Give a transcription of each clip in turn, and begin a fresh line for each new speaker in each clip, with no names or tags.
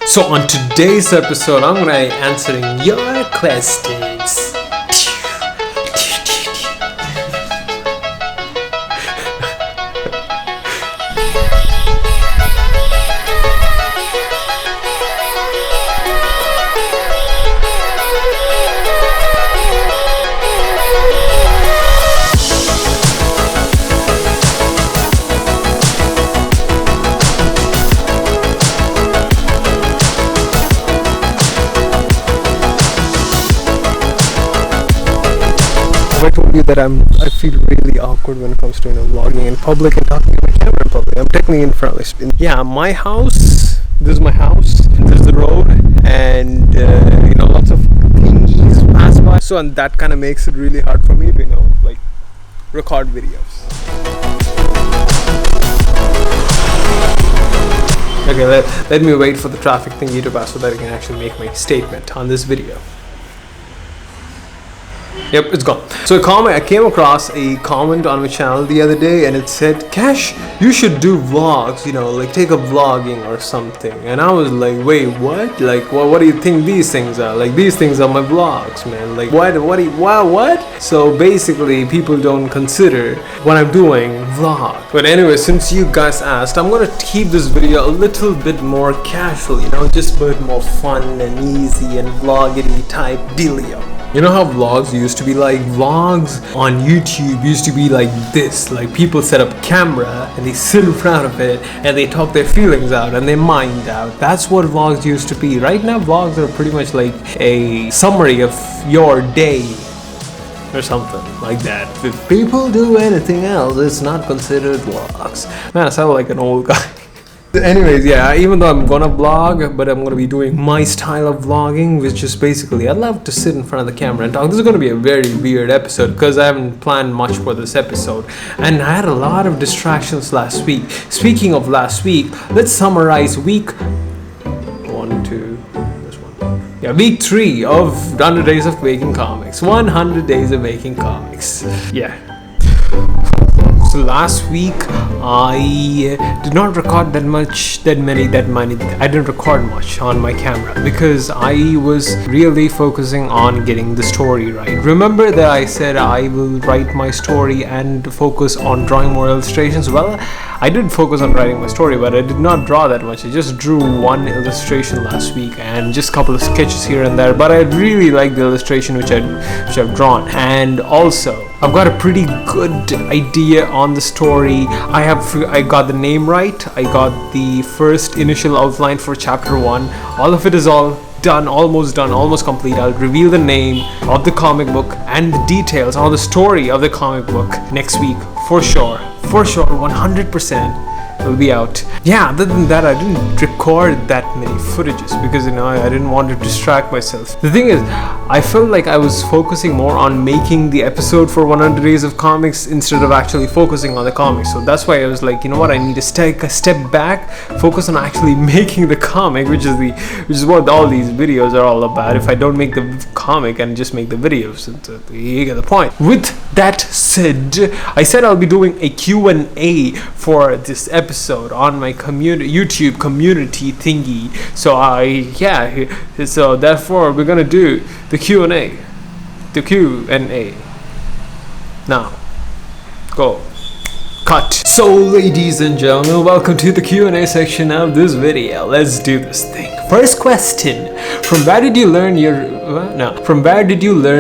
So on today's episode, I'm gonna be answering your questions. I told you that I feel really awkward when it comes to vlogging in public and talking to my camera in public. I'm technically in front of my house. This is my house. There's the road, and lots of things pass by. So and that kind of makes it really hard for me to record videos. Okay, let me wait for the traffic thingy to pass so that I can actually make my statement on this video. Yep, it's gone. So I came across a comment on my channel the other day, and it said, Kesh, you should do vlogs, take a vlogging or something. And I was like, wait, what? What do you think these things are? These things are my vlogs, man. What? So basically, people don't consider what I'm doing vlog. But anyway, since you guys asked, I'm gonna keep this video a little bit more casual, just a bit more fun and easy and vloggity type dealio. You know how vlogs used to be like? Vlogs on YouTube used to be like this. People set up a camera and they sit in front of it and they talk their feelings out and their mind out. That's what vlogs used to be. Right now vlogs are pretty much like a summary of your day or something like that. If people do anything else, it's not considered vlogs. Man, I sound like an old guy. Anyways, yeah, even though I'm gonna vlog, but I'm gonna be doing my style of vlogging, which is basically I love to sit in front of the camera and talk. This is gonna be a very weird episode because I haven't planned much for this episode, and I had a lot of distractions last week. Speaking of last week, let's summarize week 3 of 100 Days of Making Comics. 100 Days of Making Comics. Yeah. So last week I did not record I didn't record much on my camera because I was really focusing on getting the story right. Remember that I said I will write my story and focus on drawing more illustrations? Well, I did focus on writing my story, but I did not draw that much. I just drew one illustration last week and just a couple of sketches here and there, but I really like the illustration which I've drawn. And also I've got a pretty good idea on the story. I got the name right. I got the first initial outline for chapter 1. All of it is all done, almost complete. I'll reveal the name of the comic book and the details on the story of the comic book next week for sure, 100%. Will be out. Yeah, other than that, I didn't record that many footages because I didn't want to distract myself. The thing is, I felt like I was focusing more on making the episode for 100 Days of Comics instead of actually focusing on the comics. So that's why I was like, I need to take a step back, focus on actually making the comic, which is what all these videos are all about. If I don't make the comic and just make the videos, you get the point. With that said, I said I'll be doing a Q&A for this episode on my YouTube community thingy. So therefore we're gonna do the Q&A. Now, go. Cut. So ladies and gentlemen, welcome to the Q&A section of this video. Let's do this thing. First question: From where did you learn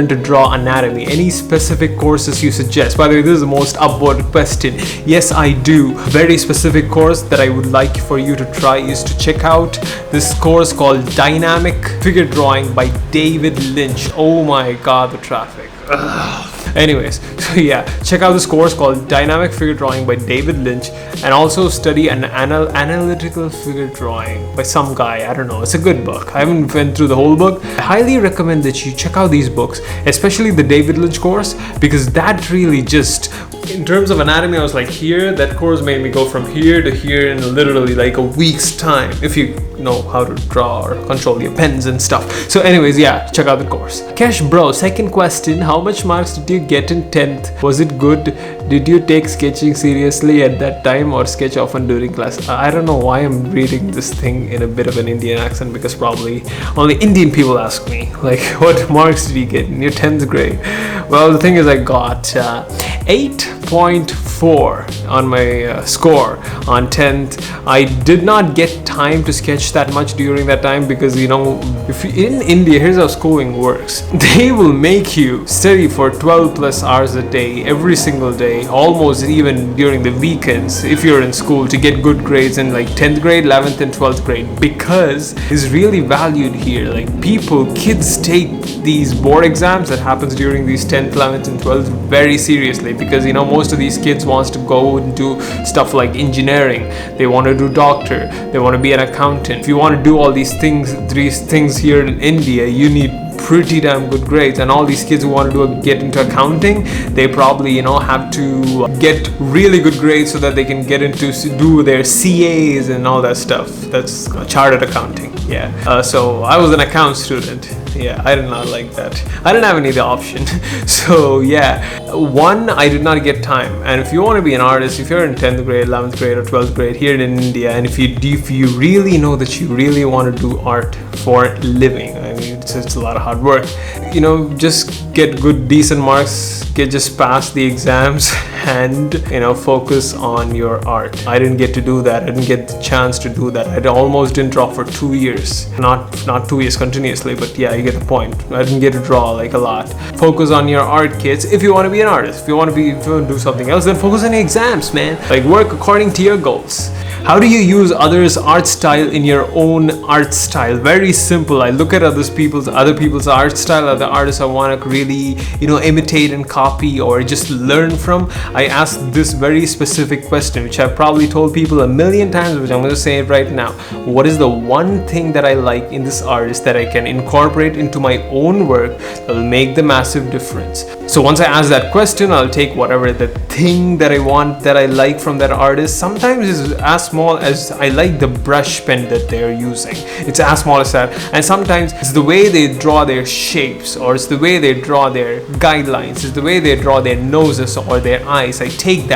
to draw anatomy? Any specific courses you suggest? By the way, this is the most upward question. Yes, I do. Very specific course that I would like for you to try is to check out this course called Dynamic Figure Drawing by David Lynch. Oh my god, the traffic. Ugh. Anyways, so yeah, check out this course called Dynamic Figure Drawing by David Lynch, and also study an analytical figure drawing by some guy. I don't know. It's a good book. I haven't went through the whole book. I highly recommend that you check out these books, especially the David Lynch course, because that really just, in terms of anatomy, I was like, here, that course made me go from here to here in literally like a week's time, if you know how to draw or control your pens and stuff. So anyways, yeah, check out the course. Kesh bro, second question, how much marks did you get in 10th? Was it good? Did you take sketching seriously at that time or sketch often during class? I don't know why I'm reading this thing in a bit of an Indian accent, because probably only Indian people ask me, like, what marks did you get in your 10th grade? Well, the thing is, I got 8.4 on my score on 10th. I did not get time to sketch that much during that time, because if you, in India, here's how schooling works. They will make you study for 12 plus hours a day, every single day, almost even during the weekends if you're in school, to get good grades in like 10th grade, 11th and 12th grade, because it's really valued here. Like, kids take these board exams that happens during these 10th, 11th and 12th very seriously, because most of these kids wants to go and do stuff like engineering, they want to do doctor, they want to be an accountant. If you want to do all these things here in India, you need pretty damn good grades. And all these kids who want to get into accounting, they probably have to get really good grades so that they can get into do their CAs and all that stuff. That's chartered accounting. So I was an account student. I did not like that. I didn't have any other option. So I did not get time. And if you want to be an artist, if you're in 10th grade, 11th grade or 12th grade here in India, and if you really know that you really want to do art for a living, I mean, it's a lot of hard work, just get good decent marks, just pass the exams, and focus on your art. I didn't get to do that. I didn't get the chance to do that. I almost didn't draw for 2 years, not 2 years continuously, but you get the point. I didn't get to draw like a lot. Focus on your art, kids. If you want to be an artist, if you want to do something else, then focus on your exams, man. Like, work according to your goals. How do you use others' art style in your own art style? Very simple. I look at other people's art style, other artists I want to really, imitate and copy or just learn from. I ask this very specific question, which I've probably told people a million times, which I'm going to say it right now. What is the one thing that I like in this artist that I can incorporate into my own work that will make the massive difference? So once I ask that question, I'll take whatever the thing that I want, that I like from that artist. Sometimes it's as small as I like the brush pen that they're using. It's as small as that. And sometimes it's the way they draw their shapes, or it's the way they draw their guidelines, it's the way they draw their noses or their eyes. I take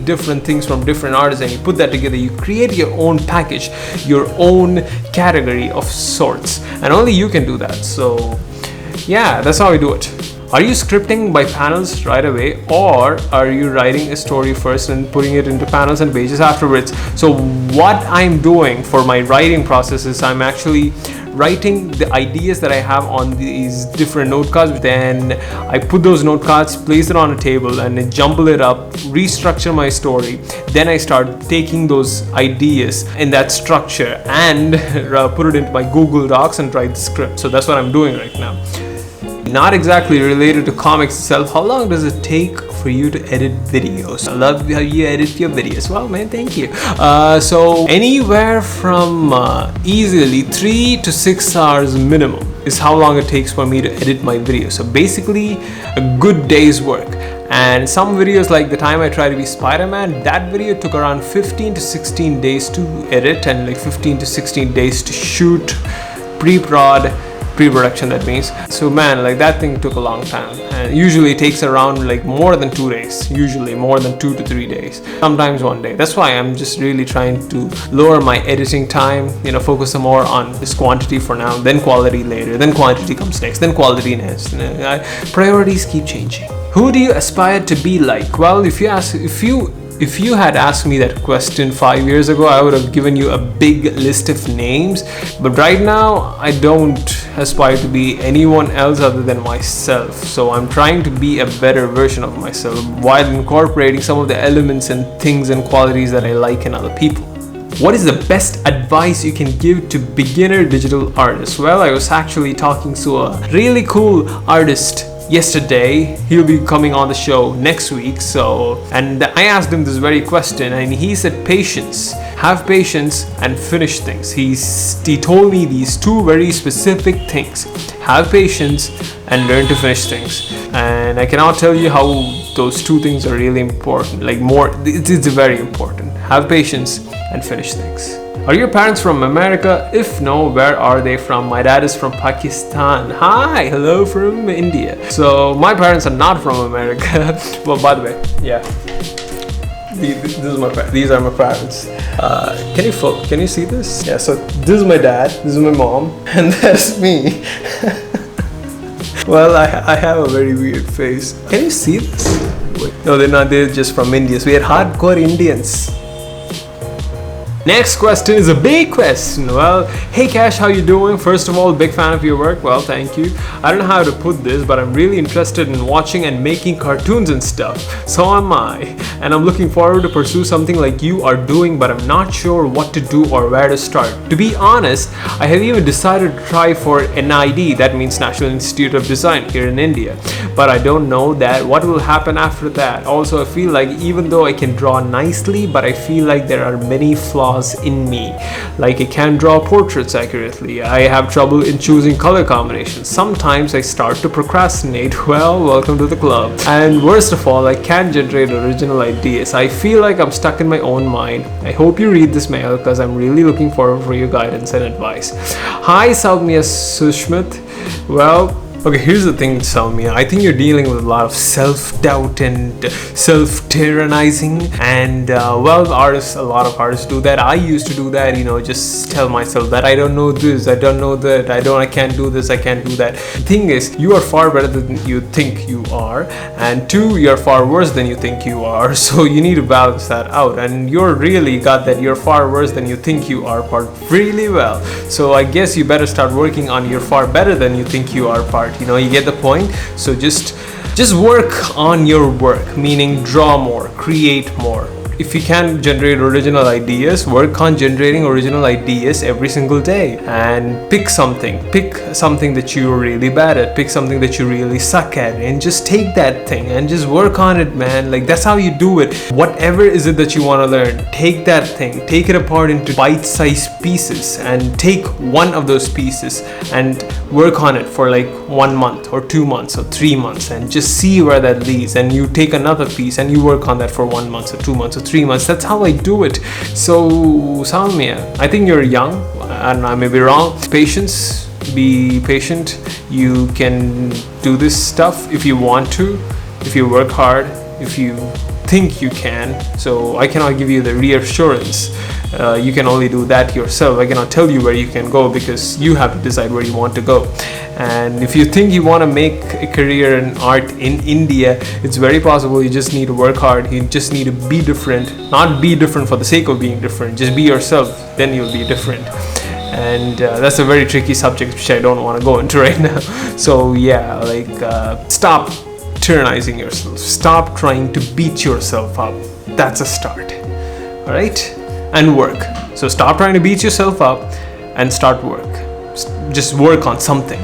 different things from different artists, and you put that together. You create your own package, your own category of sorts, and only you can do that. So that's how I do it. Are you scripting by panels right away, or are you writing a story first and putting it into panels and pages afterwards? So what I'm doing for my writing process is I'm actually writing the ideas that I have on these different note cards. Then I put those note cards, place it on a table, and then jumble it up, restructure my story. Then I start taking those ideas in that structure and put it into my Google Docs and write the script. So that's what I'm doing right now. Not exactly related to comics itself. How long does it take for you to edit videos? I love how you edit your videos. Well, man, thank you. So anywhere from easily 3 to 6 hours minimum is how long it takes for me to edit my videos. So basically a good day's work. And some videos, like the time I tried to be Spider-Man, that video took around 15 to 16 days to edit, and like 15 to 16 days to shoot, pre-production, that means. So man, like, that thing took a long time, and usually it takes around like more than 2 days, usually more than 2 to 3 days, sometimes 1 day. That's why I'm just really trying to lower my editing time, focus more on this quantity for now, then quality later, then quantity comes next, then quality next. Priorities keep changing. Who do you aspire to be like? Well, if you had asked me that question 5 years ago, I would have given you a big list of names. But right now, I don't aspire to be anyone else other than myself. So I'm trying to be a better version of myself while incorporating some of the elements and things and qualities that I like in other people. What is the best advice you can give to beginner digital artists? Well, I was actually talking to a really cool artist yesterday. He'll be coming on the show next week. And I asked him this very question, and he said patience. Have patience and finish things. He told me these two very specific things. Have patience and learn to finish things. And I cannot tell you how those two things are really important. It's very important. Have patience and finish things. Are your parents from America? If no, where are they from? My dad is from Pakistan. Hi, hello from India. So my parents are not from America. Well, by the way, yeah. These are my parents. Can you see this? Yeah, so this is my dad, this is my mom, and that's me. Well, I have a very weird face. Can you see this? Wait, no, they're not. They're just from India. So we are hardcore Indians. Next question is a big question. Well, hey Kesh, how you doing? First of all, big fan of your work. Well, thank you. I don't know how to put this, but I'm really interested in watching and making cartoons and stuff. So am I. And I'm looking forward to pursue something like you are doing, but I'm not sure what to do or where to start. To be honest, I have even decided to try for NID, that means National Institute of Design here in India. But I don't know that what will happen after that. Also, I feel like even though I can draw nicely, but I feel like there are many flaws in me. Like I can't draw portraits accurately. I have trouble in choosing color combinations. Sometimes I start to procrastinate. Well, welcome to the club. And worst of all, I can't generate original ideas. I feel like I'm stuck in my own mind. I hope you read this mail because I'm really looking forward for your guidance and advice. Hi, Salmiya Sushmit. Well, okay, here's the thing, Salmiya. I think you're dealing with a lot of self-doubt and self-tyrannizing, and a lot of artists do that. I used to do that, just tell myself that I don't know this, I don't know that, I can't do this, I can't do that. The thing is, you are far better than you think you are, and two, you're far worse than you think you are, so you need to balance that out, and you're really got that you're far worse than you think you are part really well. So I guess you better start working on your far better than you think you are part. You get the point. So just work on your work, meaning draw more, create more. If you can generate original ideas, work on generating original ideas every single day, and pick something that you're really bad at, pick something that you really suck at, and just take that thing and just work on it, man. Like that's how you do it. Whatever is it that you want to learn, take that thing, take it apart into bite-sized pieces, and take one of those pieces and work on it for like 1 month or 2 months or 3 months, and just see where that leads. And you take another piece and you work on that for 1 month or 2 months or 3 months. That's how I do it. So Salmiya, I think you're young, and I may be wrong. Patience, be patient. You can do this stuff if you want to, if you work hard, if you think you can. So I cannot give you the reassurance. You can only do that yourself. I cannot tell you where you can go because you have to decide where you want to go. And if you think you want to make a career in art in India, it's very possible. You just need to work hard. You just need to be different. Not be different for the sake of being different. Just be yourself, then you'll be different. And that's a very tricky subject which I don't want to go into right now. So yeah, stop tyrannizing yourself. Stop trying to beat yourself up. That's a start. All right? And work. So stop trying to beat yourself up and start work. Just work on something.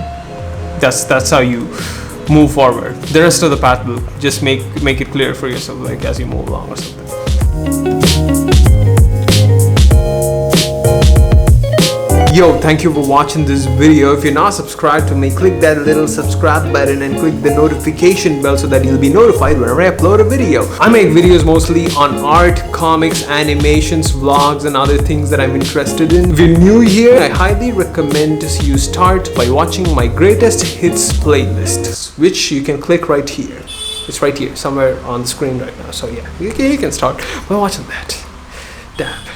That's how you move forward. The rest of the path will just make it clear for yourself, like as you move along or something. Yo, thank you for watching this video. If you're not subscribed to me, click that little subscribe button and click the notification bell so that you'll be notified whenever I upload a video. I make videos mostly on art, comics, animations, vlogs, and other things that I'm interested in. If you're new here, I highly recommend you start by watching my greatest hits playlist, which you can click right here. It's right here, somewhere on the screen right now. So yeah, you can start by watching that. Dab.